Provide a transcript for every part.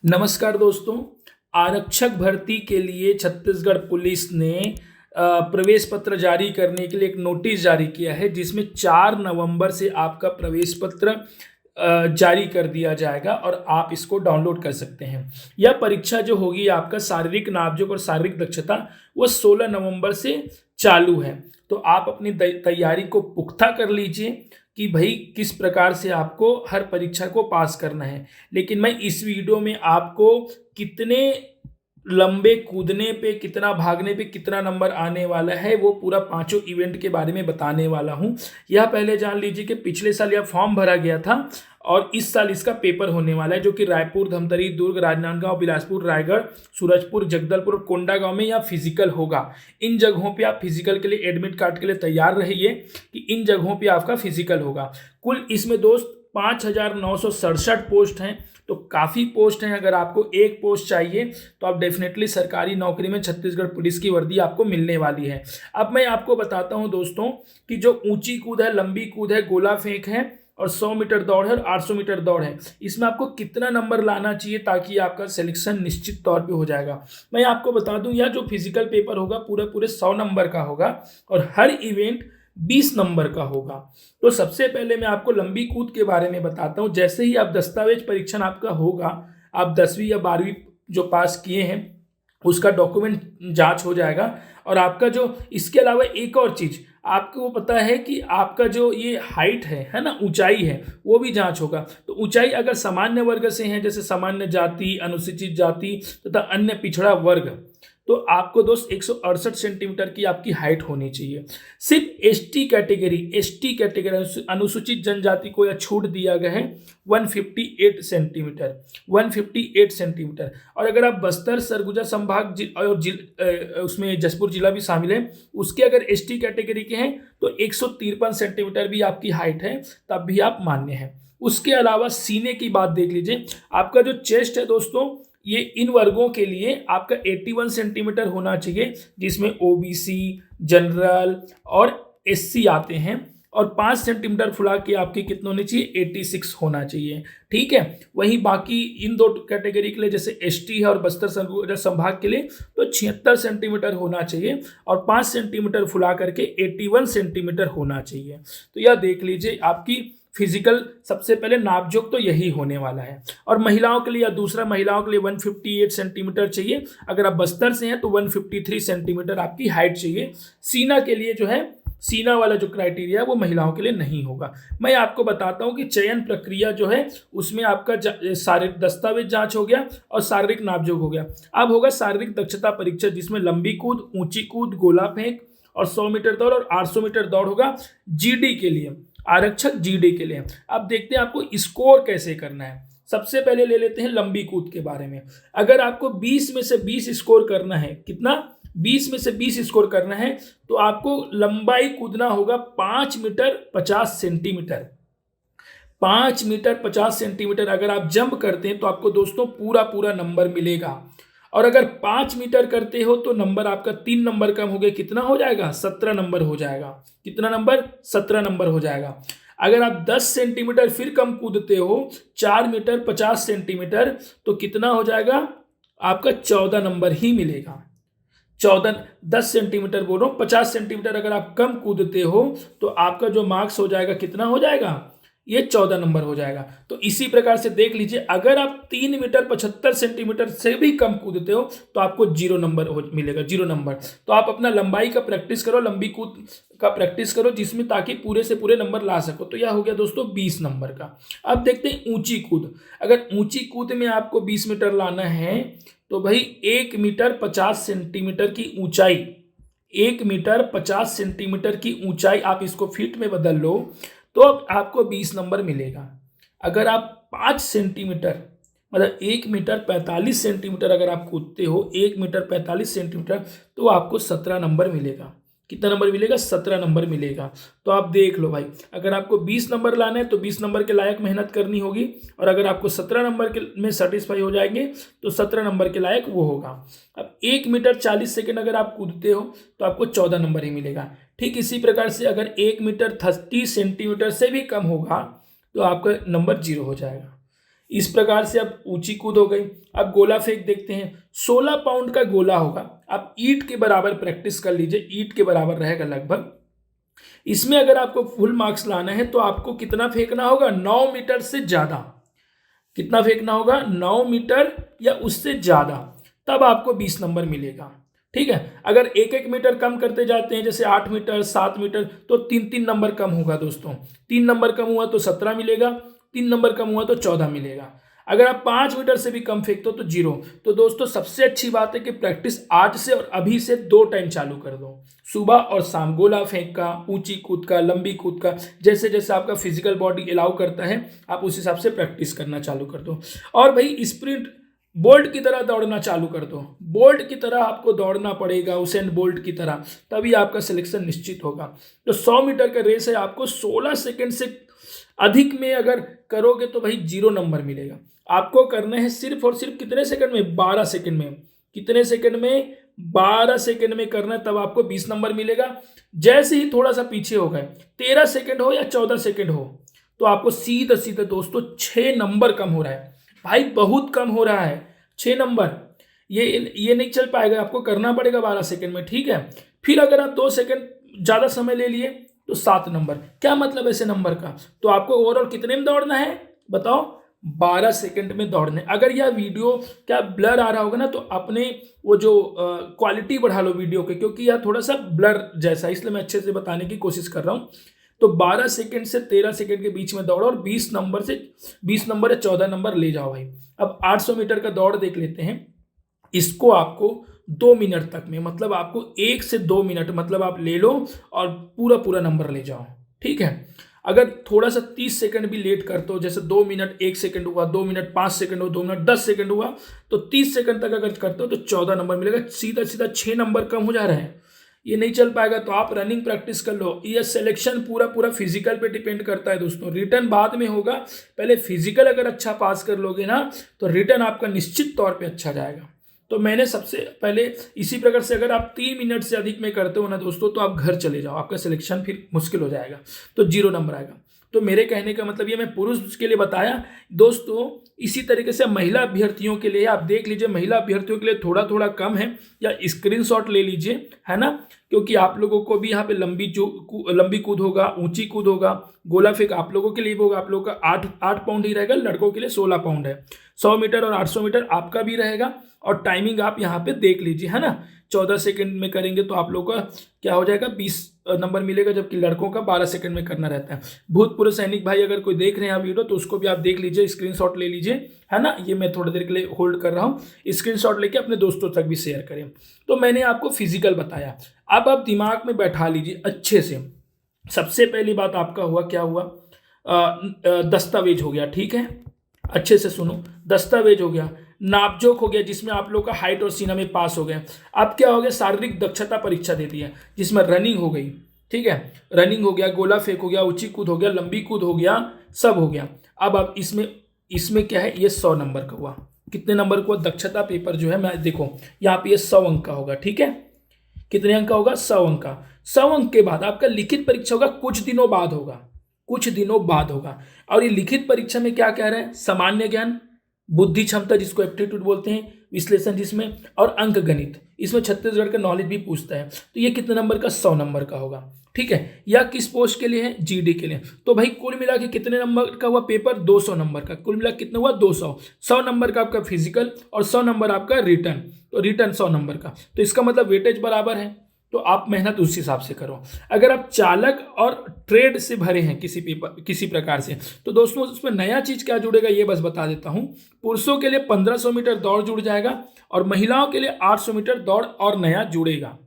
नमस्कार दोस्तों। आरक्षक भर्ती के लिए छत्तीसगढ़ पुलिस ने प्रवेश पत्र जारी करने के लिए एक नोटिस जारी किया है, जिसमें 4 नवंबर से आपका प्रवेश पत्र जारी कर दिया जाएगा और आप इसको डाउनलोड कर सकते हैं। यह परीक्षा जो होगी आपका शारीरिक नापजोक और शारीरिक दक्षता, वो 16 नवंबर से चालू है। तो आप अपनी तैयारी को पुख्ता कर लीजिए कि भाई किस प्रकार से आपको हर परीक्षा को पास करना है। लेकिन मैं इस वीडियो में आपको कितने लंबे कूदने पे, कितना भागने पे कितना नंबर आने वाला है, वो पूरा पांचों इवेंट के बारे में बताने वाला हूं। यह पहले जान लीजिए कि पिछले साल यह फॉर्म भरा गया था और इस साल इसका पेपर होने वाला है, जो कि रायपुर, धमतरी, दुर्ग, राजनांदगांव, बिलासपुर, रायगढ़, सूरजपुर, जगदलपुर और कोंडागांव में यह फिजिकल होगा। इन जगहों पे आप फिजिकल के लिए एडमिट कार्ड के लिए तैयार रहिए कि इन जगहों पे आपका फिजिकल होगा। कुल इसमें दोस्त 5,967 पोस्ट हैं, तो काफ़ी पोस्ट हैं। अगर आपको एक पोस्ट चाहिए तो आप डेफिनेटली सरकारी नौकरी में छत्तीसगढ़ पुलिस की वर्दी आपको मिलने वाली है। अब मैं आपको बताता हूं दोस्तों कि जो ऊंची कूद है, लंबी कूद है, गोला फेंक है और 100 मीटर दौड़ है और 800 मीटर दौड़ है, इसमें आपको कितना नंबर लाना चाहिए ताकि आपका सिलेक्शन निश्चित तौर पे हो जाएगा। मैं आपको बता दूं, यह जो फिजिकल पेपर होगा पूरे 100 नंबर का होगा और हर इवेंट 20 नंबर का होगा। तो सबसे पहले मैं आपको लंबी कूद के बारे में बताता हूं। जैसे ही आप दस्तावेज परीक्षण आपका होगा, आप 10वीं या 12वीं जो पास किए हैं उसका डॉक्यूमेंट जांच हो जाएगा। और आपका जो इसके अलावा एक और चीज आपको पता है कि आपका जो ये हाइट है ना, ऊंचाई है, वो भी जांच होगा। तो ऊंचाई अगर सामान्य वर्ग से है, जैसे सामान्य जाति, अनुसूचित जाति तथा अन्य पिछड़ा वर्ग, तो आपको दोस्त 168 सेंटीमीटर की आपकी हाइट होनी चाहिए। सिर्फ एसटी कैटेगरी अनुसूचित जनजाति को यह छूट दिया गया है 158 सेंटीमीटर। और अगर आप बस्तर, सरगुजा संभाग और उसमें जसपुर जिला भी शामिल है, उसके अगर एसटी कैटेगरी के हैं तो 153 सेंटीमीटर भी आपकी हाइट है, तब भी आप मान्य हैं। उसके अलावा सीने की बात देख लीजिए। आपका जो चेस्ट है दोस्तों, ये इन वर्गों के लिए आपका 81 सेंटीमीटर होना चाहिए, जिसमें ओबीसी, जनरल और एससी आते हैं। और 5 सेंटीमीटर फुला के आपकी कितना होनी चाहिए, 86 होना चाहिए। ठीक है। वहीं बाकी इन दो कैटेगरी के लिए, जैसे एसटी है और बस्तर सरगुजा संभाग के लिए, तो 76 सेंटीमीटर होना चाहिए और 5 सेंटीमीटर फुला करके 81 सेंटीमीटर होना चाहिए। तो यह देख लीजिए, आपकी फिजिकल सबसे पहले नापजोक तो यही होने वाला है। और महिलाओं के लिए या दूसरा, महिलाओं के लिए 158 सेंटीमीटर चाहिए। अगर आप बस्तर से हैं तो 153 सेंटीमीटर आपकी हाइट चाहिए। सीना के लिए जो है, सीना वाला जो क्राइटेरिया है वो महिलाओं के लिए नहीं होगा। मैं आपको बताता हूं कि चयन प्रक्रिया जो है उसमें आपका शारीरिक दस्तावेज जांच हो गया और शारीरिक नापजोक हो गया। अब होगा शारीरिक दक्षता परीक्षा, जिसमें लंबी कूद, ऊंची कूद, गोला फेंक और 100 मीटर दौड़ और 800 मीटर दौड़ होगा जीडी के लिए, आरक्षक जीडी के लिए। अब देखते हैं आपको स्कोर कैसे करना है। सबसे पहले ले लेते हैं लंबी कूद के बारे में। अगर आपको 20 में से 20 स्कोर करना है, कितना, 20 में से 20 स्कोर करना है, तो आपको लंबाई कूदना होगा 5 मीटर 50 सेंटीमीटर। 5 मीटर 50 सेंटीमीटर अगर आप जंप करते हैं तो आपको दोस्तों पूरा नंबर मिलेगा। और अगर 5 मीटर करते हो तो नंबर आपका 3 नंबर कम हो गया, कितना हो जाएगा, 17 नंबर हो जाएगा। कितना नंबर, 17 नंबर हो जाएगा। अगर आप 10 सेंटीमीटर फिर कम कूदते हो, 4 मीटर 50 सेंटीमीटर, तो कितना हो जाएगा, आपका 14 नंबर ही मिलेगा। 14, 10 सेंटीमीटर बोल रहा हूँ, 50 सेंटीमीटर अगर आप कम कूदते हो तो आपका जो मार्क्स हो जाएगा, कितना हो जाएगा, ये 14 नंबर हो जाएगा। तो इसी प्रकार से देख लीजिए, अगर आप 3 मीटर 75 सेंटीमीटर से भी कम कूदते हो तो आपको 0 नंबर मिलेगा, 0 नंबर। तो आप अपना लंबाई का प्रैक्टिस करो, लंबी कूद का प्रैक्टिस करो, जिसमें ताकि पूरे से पूरे नंबर ला सको। तो यह हो गया दोस्तों 20 नंबर का। अब देखते हैं ऊंची कूद। अगर ऊंची कूद में आपको 20 मीटर लाना है तो भाई 1 मीटर 50 सेंटीमीटर की ऊंचाई, 1 मीटर 50 सेंटीमीटर की ऊंचाई, आप इसको फीट में बदल लो तो अब आपको 20 नंबर मिलेगा। अगर आप 5 सेंटीमीटर, मतलब 1 मीटर 45 सेंटीमीटर अगर आप कूदते हो, 1 मीटर 45 सेंटीमीटर, तो आपको 17 नंबर मिलेगा। कितना नंबर मिलेगा, 17 नंबर मिलेगा। तो आप देख लो भाई, अगर आपको 20 नंबर लाना है तो 20 नंबर के लायक मेहनत करनी होगी, और अगर आपको 17 नंबर के में सेटिस्फाई हो जाएंगे तो 17 नंबर के लायक वो होगा। अब 1 मीटर 40 सेकेंड अगर आप कूदते हो तो आपको 14 नंबर ही मिलेगा। ठीक इसी प्रकार से अगर 1 मीटर 30 सेंटीमीटर से भी कम होगा तो आपका नंबर 0 हो जाएगा। इस प्रकार से अब ऊंची कूद हो गई। अब गोला फेंक देखते हैं। 16 पाउंड का गोला होगा। आप ईंट के बराबर प्रैक्टिस कर लीजिए, ईंट के बराबर रहेगा लगभग। इसमें अगर आपको फुल मार्क्स लाना है तो आपको कितना फेंकना होगा, 9 मीटर से ज्यादा। कितना फेंकना होगा, 9 मीटर या उससे ज्यादा, तब आपको 20 नंबर मिलेगा। ठीक है, अगर 1-1 मीटर कम करते जाते हैं, जैसे 8 मीटर 7 मीटर, तो 3-3 नंबर कम होगा दोस्तों। 3 नंबर कम हुआ तो 17 मिलेगा, 3 नंबर कम हुआ तो 14 मिलेगा। अगर आप 5 मीटर से भी कम फेंकते हो तो 0। तो दोस्तों सबसे अच्छी बात है कि प्रैक्टिस आज से और अभी से 2 टाइम चालू कर दो, सुबह और शाम। गोला फेंक का, ऊंची कूद का, लंबी कूद का, जैसे जैसे आपका फिजिकल बॉडी अलाउ करता है आप उस हिसाब से प्रैक्टिस करना चालू कर दो। और भाई स्प्रिंट बोल्ट की तरह दौड़ना चालू कर दो। बोल्ट की तरह आपको दौड़ना पड़ेगा, उसेन बोल्ट की तरह, तभी आपका सिलेक्शन निश्चित होगा। तो 100 मीटर का रेस है, आपको 16 सेकंड से अधिक में अगर करोगे तो भाई 0 नंबर मिलेगा। आपको करना है सिर्फ और सिर्फ कितने सेकंड में, 12 सेकंड में। कितने सेकंड में, 12 सेकंड में करना है, तब आपको 20 नंबर मिलेगा। जैसे ही थोड़ा सा पीछे हो गए, 13 सेकंड हो या 14 सेकंड हो, तो आपको सीधा सीधा दोस्तों 6 नंबर कम हो रहा है। भाई बहुत कम हो रहा है 6 नंबर। ये नहीं चल पाएगा, आपको करना पड़ेगा 12 सेकंड में। ठीक है, फिर अगर आप 2 सेकंड ज़्यादा समय ले लिए तो 7 नंबर। क्या मतलब ऐसे नंबर का, तो आपको ओवरऑल कितने में दौड़ना है बताओ, 12 सेकंड में दौड़ने। अगर यह वीडियो क्या ब्लर आ रहा होगा ना, तो अपने वो जो क्वालिटी बढ़ा लो वीडियो के, क्योंकि यह थोड़ा सा ब्लर जैसा, इसलिए मैं अच्छे से बताने की कोशिश कर रहा हूँ। तो 12 सेकंड से 13 सेकंड के बीच में दौड़ो और 20 नंबर या 14 नंबर ले जाओ भाई। अब 800 मीटर का दौड़ देख लेते हैं। इसको आपको 2 मिनट तक में, मतलब आपको 1 से 2 मिनट मतलब आप ले लो और पूरा पूरा नंबर ले जाओ। ठीक है, अगर थोड़ा सा 30 सेकंड भी लेट करते हो, जैसे 2 मिनट 1 सेकंड हुआ, 2 मिनट 5 सेकंड हुआ, 2 मिनट 10 सेकंड हुआ, तो 30 सेकंड तक अगर करते हो तो 14 नंबर मिलेगा। सीधा सीधा 6 नंबर कम हो जा रहे हैं। ये नहीं चल पाएगा तो आप रनिंग प्रैक्टिस कर लो। ये सिलेक्शन पूरा पूरा फिजिकल पे डिपेंड करता है दोस्तों। रिटर्न बाद में होगा, पहले फिजिकल अगर अच्छा पास कर लोगे ना, तो रिटर्न आपका निश्चित तौर पे अच्छा जाएगा। तो मैंने सबसे पहले इसी प्रकार से, अगर आप 3 मिनट से अधिक में करते हो ना दोस्तों, तो आप घर चले जाओ, आपका सिलेक्शन फिर मुश्किल हो जाएगा, तो 0 नंबर आएगा। तो मेरे कहने का मतलब ये मैं पुरुष के लिए बताया दोस्तों। इसी तरीके से महिला अभ्यर्थियों के लिए आप देख लीजिए, महिला अभ्यर्थियों के लिए थोड़ा थोड़ा कम है, या स्क्रीनशॉट ले लीजिए, है ना, क्योंकि आप लोगों को भी यहाँ पे लंबी कूद होगा, ऊंची कूद होगा, गोला फेंक आप लोगों के लिए भी होगा। आप लोगों का 8 पाउंड ही रहेगा, लड़कों के लिए 16 पाउंड है। 100 मीटर और 800 मीटर आपका भी रहेगा। और टाइमिंग आप यहाँ पे देख लीजिए, है ना, 14 सेकंड में करेंगे तो आप लोगों का क्या हो जाएगा, 20 नंबर मिलेगा, जबकि लड़कों का 12 सेकंड में करना रहता है। भूतपूर्व सैनिक भाई अगर कोई देख रहे हैं वीडियो, तो उसको भी आप देख लीजिए, स्क्रीनशॉट ले लीजिए, है ना। ये मैं थोड़ी देर के लिए होल्ड कर रहा हूँ, स्क्रीनशॉट लेके अपने दोस्तों तक भी शेयर करें। तो मैंने आपको फिजिकल बताया, अब आप दिमाग में बैठा लीजिए अच्छे से। सबसे पहली बात आपका हुआ, क्या हुआ, दस्तावेज हो गया। ठीक है, अच्छे से सुनो, दस्तावेज हो गया, नापजोक हो गया, जिसमें आप लोग का हाइट और सीना में पास हो गया। अब क्या हो गया, शारीरिक दक्षता परीक्षा दे दी है, जिसमें रनिंग हो गई। ठीक है, रनिंग हो गया, गोला फेंक हो गया, ऊंची कूद हो गया, लंबी कूद हो गया, सब हो गया। अब आप इसमें क्या है, ये 100 नंबर का हुआ। कितने नंबर का दक्षता पेपर जो है, मैं देखो यहाँ पे ये 100 अंक का होगा। ठीक है, कितने अंक का होगा, 100 अंक का। 100 अंक के बाद आपका लिखित परीक्षा होगा, कुछ दिनों बाद होगा, कुछ दिनों बाद होगा। और ये लिखित परीक्षा में क्या कह रहे हैं, सामान्य ज्ञान, बुद्धि क्षमता जिसको एप्टीट्यूड बोलते हैं, विश्लेषण जिसमें, और अंक गणित, इसमें छत्तीसगढ़ का नॉलेज भी पूछता है। तो ये कितने नंबर का, 100 नंबर का होगा। ठीक है, या किस पोस्ट के लिए है, जीडी के लिए। तो भाई कुल मिला के कितने नंबर का हुआ पेपर, 200 नंबर का। कुल मिला कितना हुआ, 200। 100 नंबर का आपका फिजिकल और 100 नंबर आपका रिटर्न। तो रिटर्न 100 नंबर का, तो इसका मतलब वेटेज बराबर है। तो आप मेहनत उस हिसाब से करो। अगर आप चालक और ट्रेड से भरे हैं किसी प्रकार से, तो दोस्तों उसमें नया चीज क्या जुड़ेगा ये बस बता देता हूं। पुरुषों के लिए 1500 मीटर दौड़ जुड़ जाएगा, और महिलाओं के लिए 800 मीटर दौड़ और नया जुड़ेगा।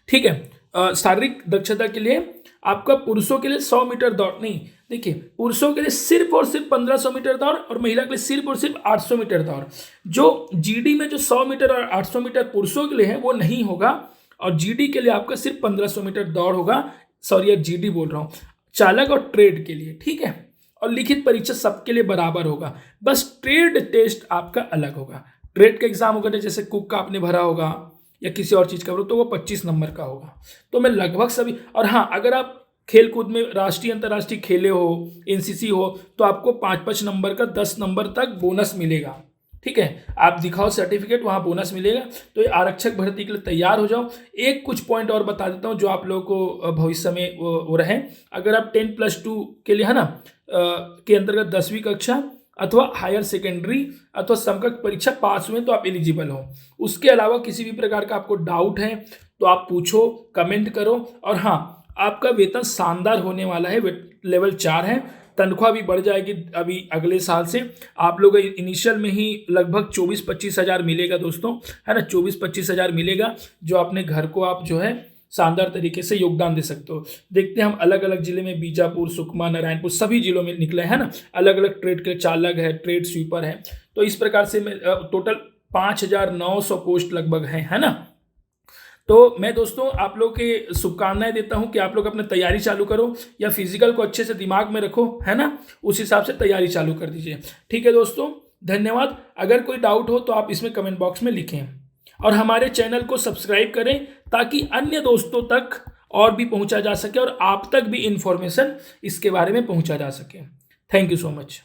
ठीक है, शारीरिक दक्षता के लिए आपका पुरुषों के लिए 100 मीटर दौड़ नहीं, देखिए पुरुषों के लिए सिर्फ और सिर्फ 1500 मीटर दौड़, और महिला के लिए सिर्फ और सिर्फ 800 मीटर दौड़। जो जीडी में जो 100 मीटर और 800 मीटर पुरुषों के लिए है वो नहीं होगा, और जीडी के लिए आपका सिर्फ 1500 मीटर दौड़ होगा। सॉरी यार, जीडी बोल रहा हूं, चालक और ट्रेड के लिए। ठीक है, और लिखित परीक्षा सबके लिए बराबर होगा, बस ट्रेड टेस्ट आपका अलग होगा। ट्रेड का एग्जाम होगा, जैसे कुक का आपने भरा होगा या किसी और चीज का भरा, तो वो 25 नंबर का होगा। तो मैं लगभग सभी, और हाँ, अगर आप खेलकूद में राष्ट्रीय अंतर्राष्ट्रीय खेले हो, एनसीसी हो, तो आपको 5-5 नंबर का 10 नंबर तक बोनस मिलेगा। ठीक है, आप दिखाओ सर्टिफिकेट, वहाँ बोनस मिलेगा। तो ये आरक्षक भर्ती के लिए तैयार हो जाओ। एक कुछ पॉइंट और बता देता हूँ जो आप लोगों को भविष्य में वो रहे। अगर आप 10+2 के लिए है ना के अंतर्गत 10वीं कक्षा अथवा हायर सेकेंडरी अथवा समकक्ष परीक्षा पास हुए तो आप एलिजिबल हो। उसके अलावा किसी भी प्रकार का आपको डाउट है तो आप पूछो, कमेंट करो। और हाँ, आपका वेतन शानदार होने वाला है, लेवल 4 है, तनख्वाह भी बढ़ जाएगी अभी अगले साल से। आप लोग इनिशियल में ही लगभग 24-25 हज़ार मिलेगा दोस्तों, है ना, 24-25 हज़ार मिलेगा, जो अपने घर को आप जो है शानदार तरीके से योगदान दे सकते हो। देखते हैं हम अलग अलग जिले में, बीजापुर, सुकमा, नारायणपुर, सभी जिलों में निकले हैं ना, अलग अलग ट्रेड के चालक है, ट्रेड स्वीपर है। तो इस प्रकार से टोटल 5,900 पोस्ट लगभग है ना। तो मैं दोस्तों आप लोग के शुभकामनाएं देता हूं कि आप लोग अपनी तैयारी चालू करो, या फिजिकल को अच्छे से दिमाग में रखो, है ना, उस हिसाब से तैयारी चालू कर दीजिए। ठीक है दोस्तों, धन्यवाद। अगर कोई डाउट हो तो आप इसमें कमेंट बॉक्स में लिखें, और हमारे चैनल को सब्सक्राइब करें ताकि अन्य दोस्तों तक और भी पहुंचा जा सके और आप तक भी इंफॉर्मेशन इसके बारे में पहुंचा जा सके। Thank you so much.